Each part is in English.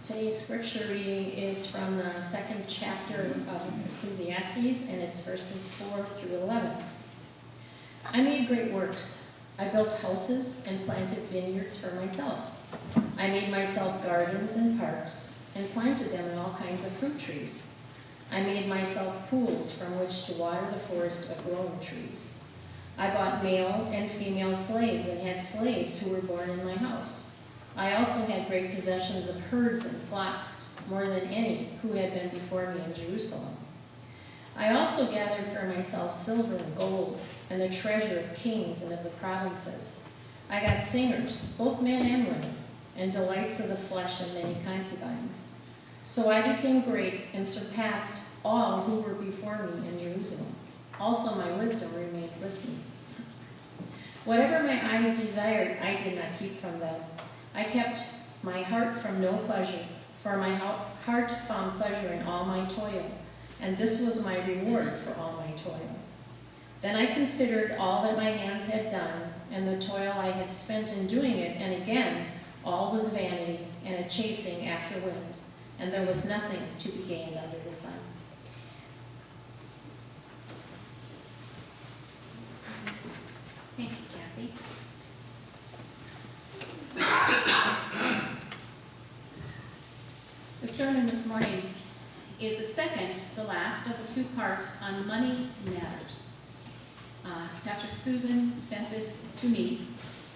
Today's scripture reading is from the second chapter of Ecclesiastes, and it's verses 4 through 11. I made great works. I built houses and planted vineyards for myself. I made myself gardens and parks and planted them in all kinds of fruit trees. I made myself pools from which to water the forest of growing trees. I bought male and female slaves and had slaves who were born in my house. I also had great possessions of herds and flocks, more than any who had been before me in Jerusalem. I also gathered for myself silver and gold, and the treasure of kings and of the provinces. I got singers, both men and women, and delights of the flesh and many concubines. So I became great and surpassed all who were before me in Jerusalem. Also my wisdom remained with me. Whatever my eyes desired, I did not keep from them. I kept my heart from no pleasure, for my heart found pleasure in all my toil, and this was my reward for all my toil. Then I considered all that my hands had done, and the toil I had spent in doing it, and again, all was vanity and a chasing after wind, and there was nothing to be gained under the sun. Thank you, Kathy. The sermon this morning is the second, the last of a two-part on money matters. Pastor Susan sent this to me,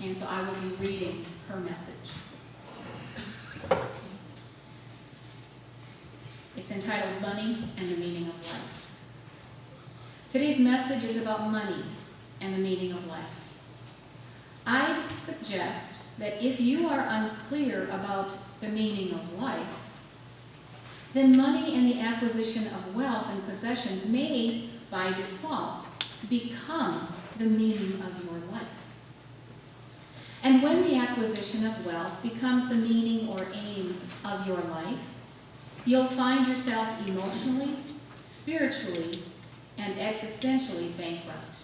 and so I will be reading her message. It's entitled Money and the Meaning of Life. Today's message is about money and the meaning of life. I'd suggest that if you are unclear about the meaning of life, then money and the acquisition of wealth and possessions may, by default, become the meaning of your life. And when the acquisition of wealth becomes the meaning or aim of your life, you'll find yourself emotionally, spiritually, and existentially bankrupt.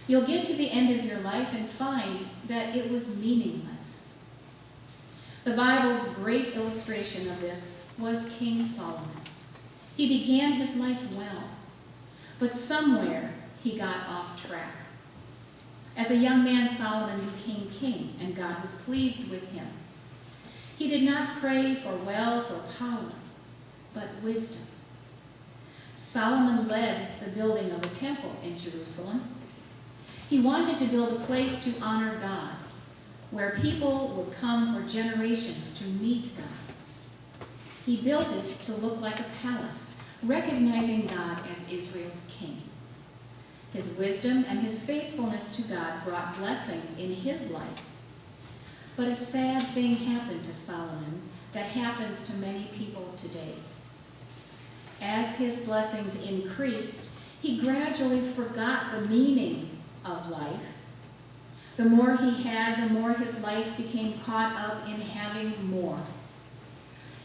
You'll get to the end of your life and find that it was meaningless. The Bible's great illustration of this was King Solomon. He began his life well, but somewhere he got off track. As a young man, Solomon became king, and God was pleased with him. He did not pray for wealth or power, but wisdom. Solomon led the building of a temple in Jerusalem. He wanted to build a place to honor God, where people would come for generations to meet God. He built it to look like a palace, recognizing God as Israel's king. His wisdom and his faithfulness to God brought blessings in his life. But a sad thing happened to Solomon that happens to many people today. As his blessings increased, he gradually forgot the meaning of life. The more he had, the more his life became caught up in having more.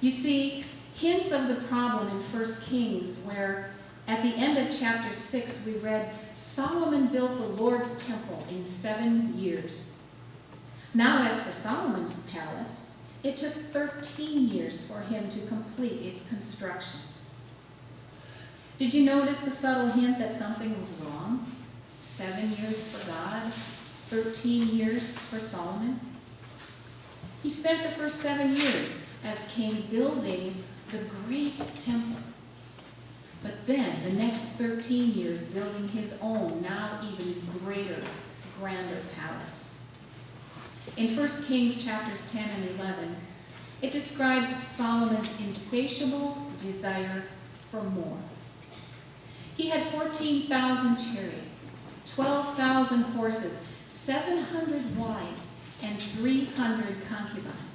You see, hints of the problem in 1 Kings, where at the end of chapter 6 we read, Solomon built the Lord's temple in 7 years. Now as for Solomon's palace, it took 13 years for him to complete its construction. Did you notice the subtle hint that something was wrong? 7 years for God, 13 years for Solomon. He spent the first 7 years as king building the great temple. But then the next 13 years building his own, now even greater, grander palace. In 1 Kings chapters 10 and 11, it describes Solomon's insatiable desire for more. He had 14,000 chariots, 12,000 horses, 700 wives, and 300 concubines.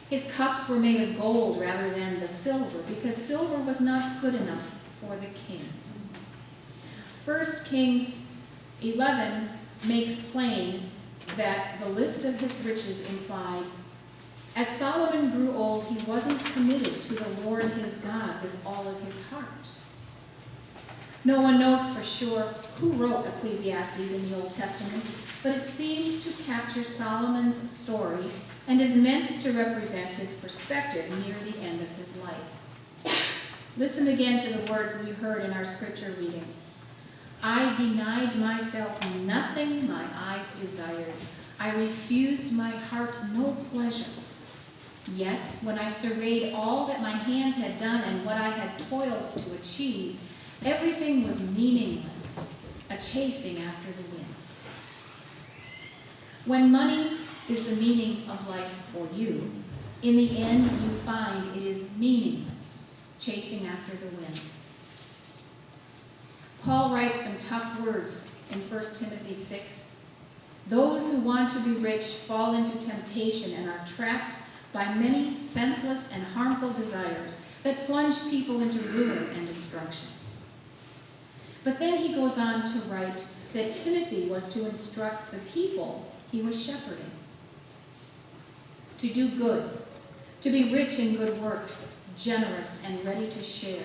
His cups were made of gold rather than the silver, because silver was not good enough for the king. 1 Kings 11 makes plain that the list of his riches implied, as Solomon grew old, he wasn't committed to the Lord his God with all of his heart. No one knows for sure who wrote Ecclesiastes in the Old Testament, but it seems to capture Solomon's story and is meant to represent his perspective near the end of his life. Listen again to the words we heard in our scripture reading. I denied myself nothing my eyes desired. I refused my heart no pleasure. Yet, when I surveyed all that my hands had done and what I had toiled to achieve, everything was meaningless, a chasing after the wind. When money is the meaning of life for you, in the end you find it is meaningless, chasing after the wind. Paul writes some tough words in 1 Timothy 6. Those who want to be rich fall into temptation and are trapped by many senseless and harmful desires that plunge people into ruin and destruction. But then he goes on to write that Timothy was to instruct the people he was shepherding. To do good, to be rich in good works, generous and ready to share,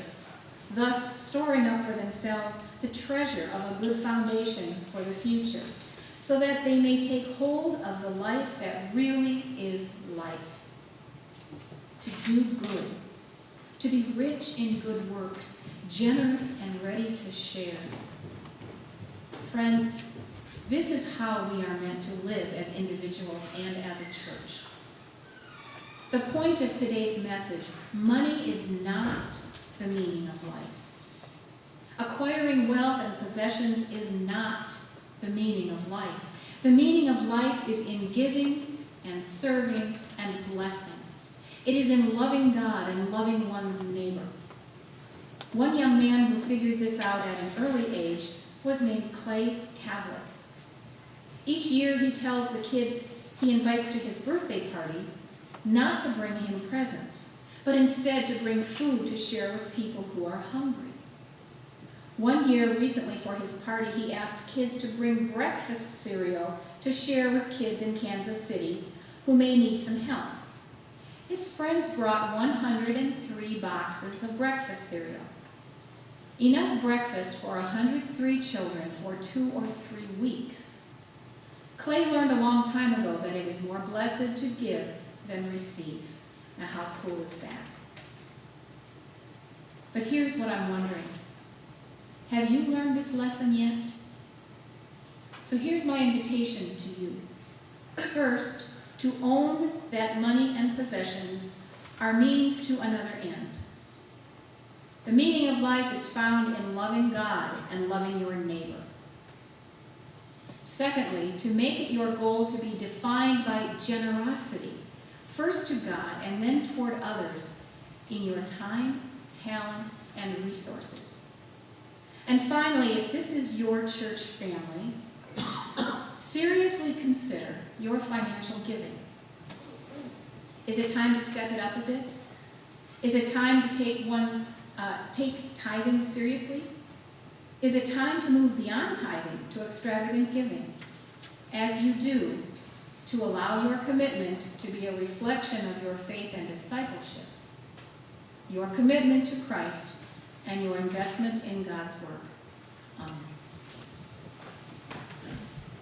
thus storing up for themselves the treasure of a good foundation for the future, so that they may take hold of the life that really is life. To do good, to be rich in good works, generous and ready to share. Friends, this is how we are meant to live as individuals and as a church. The point of today's message, money is not the meaning of life. Acquiring wealth and possessions is not the meaning of life. The meaning of life is in giving and serving and blessing. It is in loving God and loving one's neighbor. One young man who figured this out at an early age was named Clay Kavlik. Each year he tells the kids he invites to his birthday party not to bring him presents, but instead to bring food to share with people who are hungry. One year recently for his party, he asked kids to bring breakfast cereal to share with kids in Kansas City who may need some help. His friends brought 103 boxes of breakfast cereal. Enough breakfast for 103 children for 2 or 3 weeks. Clay learned a long time ago that it is more blessed to give than receive. Now how cool is that? But here's what I'm wondering. Have you learned this lesson yet? So here's my invitation to you. First, to own that money and possessions are means to another end. The meaning of life is found in loving God and loving your neighbor. Secondly, to make it your goal to be defined by generosity, first to God and then toward others in your time, talent, and resources. And finally, if this is your church family, seriously consider your financial giving. Is it time to step it up a bit? Is it time to take tithing seriously? Is it time to move beyond tithing to extravagant giving? As you do, to allow your commitment to be a reflection of your faith and discipleship, your commitment to Christ, and your investment in God's work. Amen.